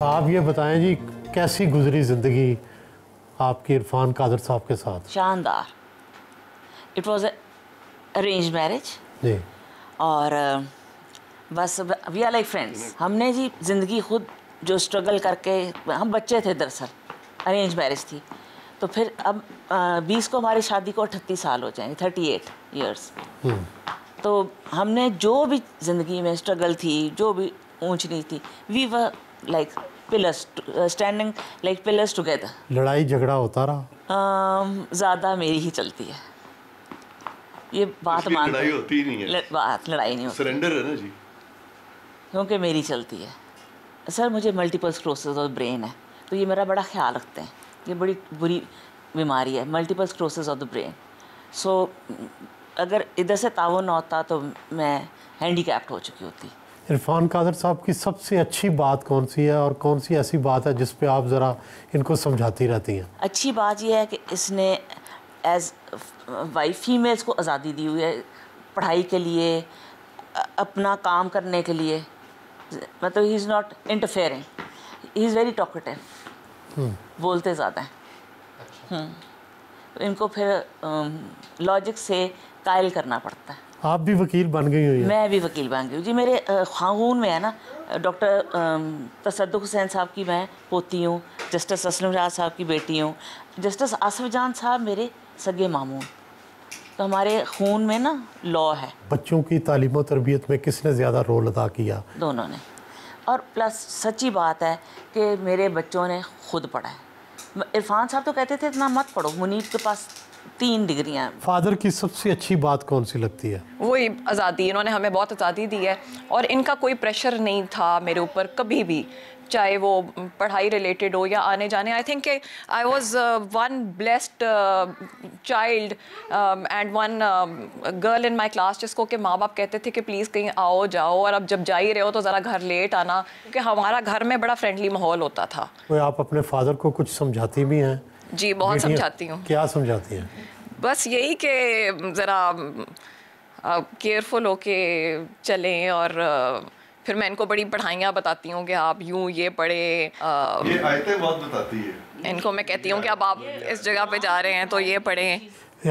آپ یہ بتائیں جی کیسی گزری زندگی آپ کی عرفان قادر صاحب کے ساتھ؟ شاندار. It was a arrange marriage جی. اور بس وی آر لائک فرینڈس. ہم نے جی زندگی خود جو اسٹرگل کر کے, ہم بچے تھے دراصل, ارینج میرج تھی, تو پھر اب 20 کو ہماری شادی کو 38 سال ہو جائیں گے, 38 ایئرس. تو ہم نے جو بھی زندگی میں اسٹرگل تھی, جو بھی اونچ نیچ تھی, we were like pillars standing like pillars together. لڑائی جھگڑا ہوتا رہا؟ زیادہ میری ہی چلتی ہے یہ بات. لڑائی ہوتی نہیں ہے, بات لڑائی نہیں ہوتی, سرنڈر ہے نا جی, کیونکہ میری چلتی ہے. سر مجھے ملٹیپل اسکلروسس آف برین ہے, تو یہ میرا بڑا خیال رکھتے ہیں. یہ بڑی بری بیماری ہے, ملٹیپل اسکلروسس آف دا برین. سو اگر ادھر سے تعاون نہ ہوتا تو میں ہینڈی کیپڈ ہو چکی ہوتی. عرفان قادر صاحب کی سب سے اچھی بات کون سی ہے, اور کون سی ایسی بات ہے جس پہ آپ ذرا ان کو سمجھاتی رہتی ہیں؟ اچھی بات یہ ہے کہ اس نے ایز وائف فیمیلس کو آزادی دی ہوئی ہے پڑھائی کے لیے, اپنا کام کرنے کے لیے. مطلب he is not interfering, he is very talkative, بولتے زیادہ ہیں. ان کو پھر لاجک سے قائل کرنا پڑتا ہے. آپ بھی وکیل بن گئی ہوئی ہیں؟ میں بھی وکیل بن گئی ہوں جی. میرے خاندان میں ہے نا, ڈاکٹر تصدق حسین صاحب کی میں پوتی ہوں, جسٹس اسلم راز صاحب کی بیٹی ہوں, جسٹس آصف جان صاحب میرے سگے ماموں. تو ہمارے خون میں نا لا ہے. بچوں کی تعلیم و تربیت میں کس نے زیادہ رول ادا کیا؟ دونوں نے. اور پلس سچی بات ہے کہ میرے بچوں نے خود پڑھا ہے. عرفان صاحب تو کہتے تھے اتنا مت پڑھو, منیب کے پاس 3 ڈگریاں. فادر کی سب سے اچھی بات کون سی لگتی ہے؟ وہی آزادی, انہوں نے ہمیں بہت آزادی دی ہے, اور ان کا کوئی پریشر نہیں تھا میرے اوپر کبھی بھی, چاہے وہ پڑھائی ریلیٹڈ ہو یا آنے جانے. آئی تھنک کہ I was one blessed child and one girl in my class جس کو کہ ماں باپ کہتے تھے کہ پلیز کہیں آؤ جاؤ, اور اب جب جا ہی رہے ہو تو ذرا گھر لیٹ آنا, کیونکہ ہمارا گھر میں بڑا فرینڈلی ماحول ہوتا تھا. آپ اپنے فادر کو کچھ سمجھاتی بھی ہیں؟ جی بہت سمجھاتی ہوں. کیا سمجھاتی ہیں؟ بس یہی کہ ذرا کیئرفل ہو کے چلیں, اور پھر میں ان کو بڑی پڑھائیاں بتاتی ہوں کہ آپ یوں یہ پڑھیں. یہ آیتیں بہت بتاتی ہے. ان کو میں کہتی ہوں کہ اب آپ اس جگہ پہ جا رہے ہیں تو یہ پڑھیں.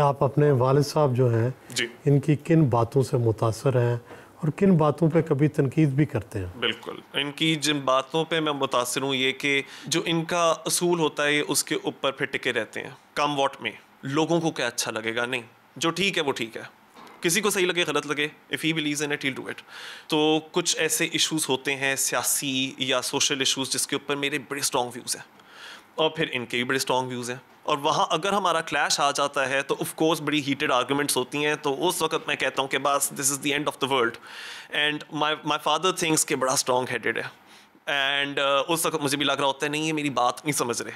آپ اپنے والد صاحب جو ہیں جی, ان کی کن باتوں سے متاثر ہیں, اور کن باتوں پہ کبھی تنقید بھی کرتے ہیں؟ بالکل ان کی جن باتوں پہ میں متاثر ہوں, یہ کہ جو ان کا اصول ہوتا ہے اس کے اوپر پھر ٹکے رہتے ہیں. کم واٹ میں لوگوں کو کیا اچھا لگے گا, نہیں, جو ٹھیک ہے وہ ٹھیک ہے, کسی کو صحیح لگے غلط لگے, if he believes in it he'll do it. تو کچھ ایسے ایشوز ہوتے ہیں سیاسی یا سوشل ایشوز جس کے اوپر میرے بڑے اسٹرانگ ویوز ہیں, اور پھر ان کے بھی بڑے اسٹرانگ ویوز ہیں, اور وہاں اگر ہمارا کلیش آ جاتا ہے تو آف کورس بڑی ہیٹڈ آرگومنٹس ہوتی ہیں. تو اس وقت میں کہتا ہوں کہ بس this is the end of the world, and my father thinks کہ بڑا اسٹرانگ ہیڈڈ ہے, اینڈ اس وقت مجھے بھی لگ رہا ہوتا ہے نہیں یہ میری بات نہیں سمجھ رہے.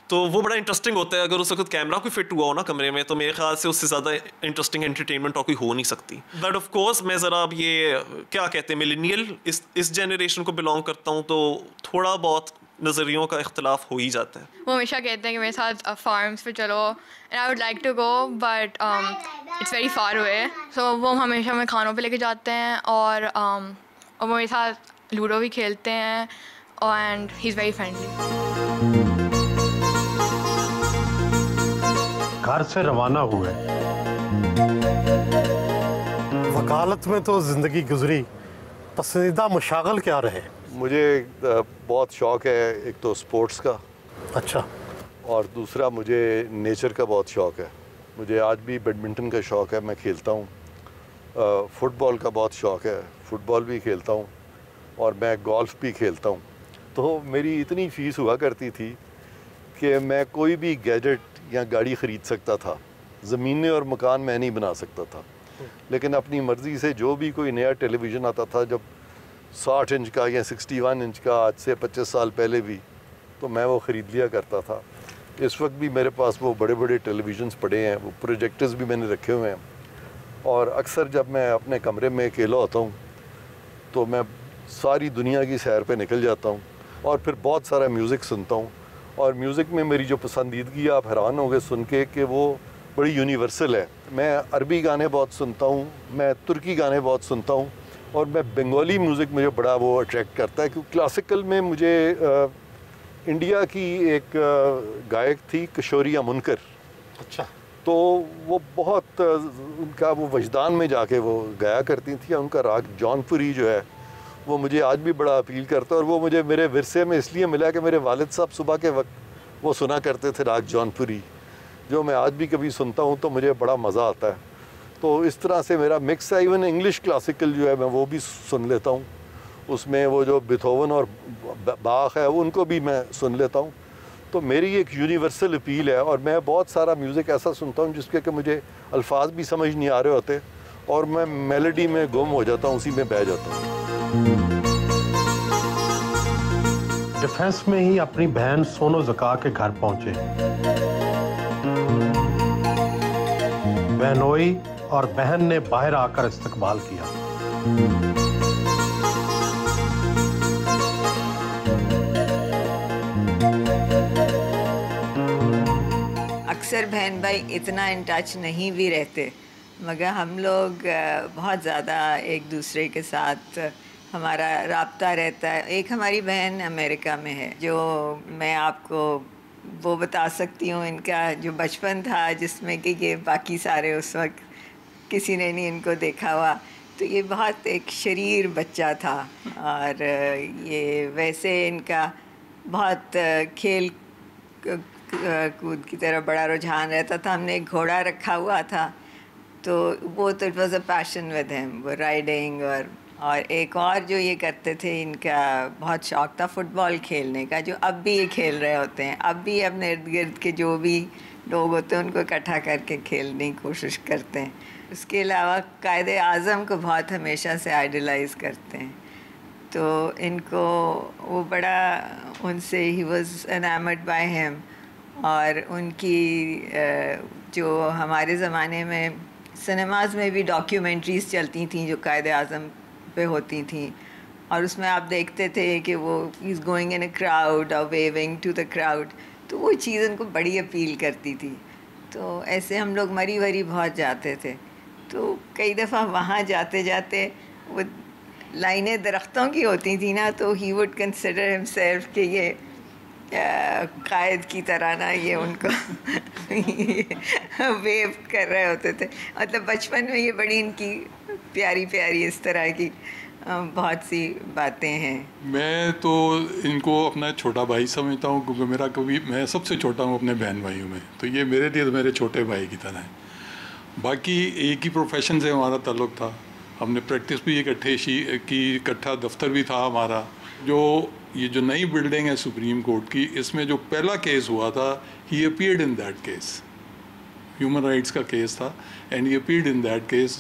تو وہ بڑا انٹرسٹنگ ہوتا ہے. اگر اس وقت کیمرہ کوئی فٹ ہوا ہو نا کمرے میں, تو میرے خیال سے اس سے زیادہ انٹرسٹنگ انٹرٹینمنٹ اور کوئی ہو نہیں سکتی. بٹ آف کورس میں ذرا اب یہ کیا کہتے ہیں ملینیل اس جنریشن کو بلانگ کرتا ہوں, تو تھوڑا بہت نظریوں کا اختلاف ہو ہی جاتا ہے. وہ ہمیشہ کہتے ہیں کہ میرے ساتھ فارمس پہ چلو, and I would like to go but it's very far away. So وہ ہمیشہ ہمیں کھانوں پہ لے کے جاتے ہیں, اور وہ میرے ساتھ لوڈو بھی کھیلتے ہیں, and he is very friendly. گھر سے روانہ ہوئے, وکالت میں تو زندگی گزری, پسندیدہ مشاغل کیا رہے؟ مجھے بہت شوق ہے, ایک تو سپورٹس کا, اچھا, اور دوسرا مجھے نیچر کا بہت شوق ہے. مجھے آج بھی بیڈمنٹن کا شوق ہے, میں کھیلتا ہوں. فٹ بال کا بہت شوق ہے, فٹ بال بھی کھیلتا ہوں, اور میں گولف بھی کھیلتا ہوں. تو میری اتنی فیس ہوا کرتی تھی کہ میں کوئی بھی گیجٹ یا گاڑی خرید سکتا تھا, زمینیں اور مکان میں نہیں بنا سکتا تھا. لیکن اپنی مرضی سے جو بھی کوئی نیا ٹیلی ویژن آتا تھا, جب 60 انچ کا یا 61 انچ کا, آج سے 25 سال پہلے بھی, تو میں وہ خرید لیا کرتا تھا. اس وقت بھی میرے پاس وہ بڑے بڑے ٹیلی ویژنس پڑے ہیں, وہ پروجیکٹرز بھی میں نے رکھے ہوئے ہیں. اور اکثر جب میں اپنے کمرے میں اکیلا ہوتا ہوں تو میں ساری دنیا کی سیر پہ نکل جاتا ہوں, اور پھر بہت سارا میوزک سنتا ہوں. اور میوزک میں میری جو پسندیدگی, آپ حیران ہو گئے سن کے کہ وہ بڑی یونیورسل ہے. میں عربی گانے بہت سنتا ہوں, میں ترکی گانے بہت سنتا ہوں, اور میں بنگالی میوزک مجھے بڑا وہ اٹریکٹ کرتا ہے، کیونکہ کلاسیکل میں مجھے انڈیا کی ایک گائک تھی کشوریا منکر. اچھا. تو وہ بہت ان کا وہ وجدان میں جا کے وہ گایا کرتی تھیں. ان کا راگ جون پوری جو ہے وہ مجھے آج بھی بڑا اپیل کرتا ہے، اور وہ مجھے میرے ورثے میں اس لیے ملا کہ میرے والد صاحب صبح کے وقت وہ سنا کرتے تھے راگ جون پوری، جو میں آج بھی کبھی سنتا ہوں تو مجھے بڑا مزہ آتا ہے. تو اس طرح سے میرا مکس ہے. ایون انگلش کلاسیکل جو ہے میں وہ بھی سن لیتا ہوں. اس میں وہ جو بیتھوون اور باخ ہے ان کو بھی میں سن لیتا ہوں. تو میری ایک یونیورسل اپیل ہے، اور میں بہت سارا میوزک ایسا سنتا ہوں جس کے کہ مجھے الفاظ بھی سمجھ نہیں آ رہے ہوتے، اور میں میلڈی میں گم ہو جاتا ہوں، اسی میں بہہ جاتا ہوں. ڈیفنس میں ہی اپنی بہن سونو زکا کے گھر پہنچے. بہنوئی اور بہن نے باہر آ کر استقبال کیا. اکثر بہن بھائی اتنا ان ٹچ نہیں بھی رہتے، مگر ہم لوگ بہت زیادہ ایک دوسرے کے ساتھ ہمارا رابطہ رہتا ہے. ایک ہماری بہن امریکہ میں ہے، جو میں آپ کو وہ بتا سکتی ہوں ان کا جو بچپن تھا، جس میں کہ یہ باقی سارے اس وقت کسی نے نہیں ان کو دیکھا ہوا. تو یہ بہت ایک شریر بچہ تھا، اور یہ ویسے ان کا بہت کھیل کود کی طرف بڑا رجحان رہتا تھا. ہم نے ایک گھوڑا رکھا ہوا تھا، تو وہ تو it was a passion with him, وہ رائڈنگ. اور ایک اور جو یہ کرتے تھے، ان کا بہت شوق تھا فٹ بال کھیلنے کا، جو اب بھی یہ کھیل رہے ہوتے ہیں. اب بھی اپنے ارد گرد کے جو بھی لوگ ہوتے ہیں ان کو اکٹھا کر کے کھیلنے کی کوشش کرتے ہیں. اس کے علاوہ قائد اعظم کو بہت ہمیشہ سے آئیڈلائز کرتے ہیں. تو ان کو وہ بڑا ان سے ہی واز انیمڈ بائی ہیم. اور ان کی جو ہمارے زمانے میں سنیماز میں بھی ڈاکیومنٹریز چلتی تھیں جو قائد اعظم پہ ہوتی تھیں، اور اس میں آپ دیکھتے تھے کہ وہ is going in a crowd اور ویونگ ٹو دا کراؤڈ. تو وہ چیز ان کو بڑی اپیل کرتی تھی. تو ایسے ہم لوگ مری وری بہت جاتے تھے. تو کئی دفعہ وہاں جاتے جاتے وہ لائنیں درختوں کی ہوتی تھیں نا، تو ہی وڈ کنسیڈر ہم سیلف کہ یہ قائد کی طرح نا یہ ان کو ویو کر رہے ہوتے تھے. مطلب بچپن میں یہ بڑی ان کی پیاری پیاری اس طرح کی بہت سی باتیں ہیں. میں تو ان کو اپنا چھوٹا بھائی سمجھتا ہوں، کیونکہ میں سب سے چھوٹا ہوں اپنے بہن بھائیوں میں. تو یہ میرے لیے میرے چھوٹے بھائی کی طرح ہے. باقی ایک ہی پروفیشن سے ہمارا تعلق تھا. ہم نے پریکٹس بھی اکٹھے کی، اکٹھا دفتر بھی تھا ہمارا. یہ جو نئی بلڈنگ ہے سپریم کورٹ کی، اس میں جو پہلا کیس ہوا تھا، he appeared in that case. Human rights کا کیس تھا، and he appeared in that case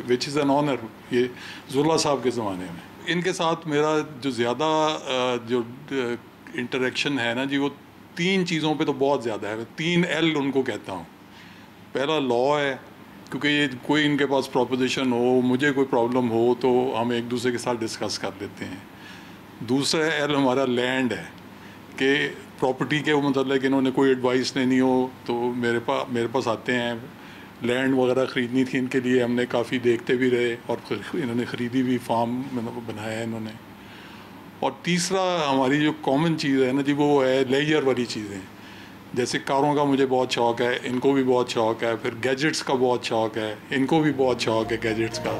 which is an honour. یہ ذولا صاحب کے زمانے میں. ان کے ساتھ میرا جو زیادہ جو انٹریکشن ہے نا جی، وہ 3 چیزوں پہ تو بہت زیادہ ہے. 3 L ان کو کہتا ہوں. پہلا لا ہے، کیونکہ یہ کوئی ان کے پاس پروپوزیشن ہو، مجھے کوئی پرابلم ہو تو ہم ایک دوسرے کے ساتھ ڈسکس کر لیتے ہیں. دوسرا L ہمارا لینڈ ہے، کہ پراپرٹی کے متعلق انہوں نے کوئی ایڈوائس لینی ہو تو میرے پاس آتے ہیں. لینڈ وغیرہ خریدنی تھی ان کے لیے، ہم نے کافی دیکھتے بھی رہے، اور انہوں نے خریدی بھی، فارم بنایا ہے انہوں نے. اور تیسرا ہماری جو کامن چیز ہے نا جی، وہ ہے لیجر والی چیزیں. جیسے کاروں کا مجھے بہت شوق ہے، ان کو بھی بہت شوق ہے. پھر گیجٹس کا بہت شوق ہے، ان کو بھی بہت شوق ہے گیجٹس کا.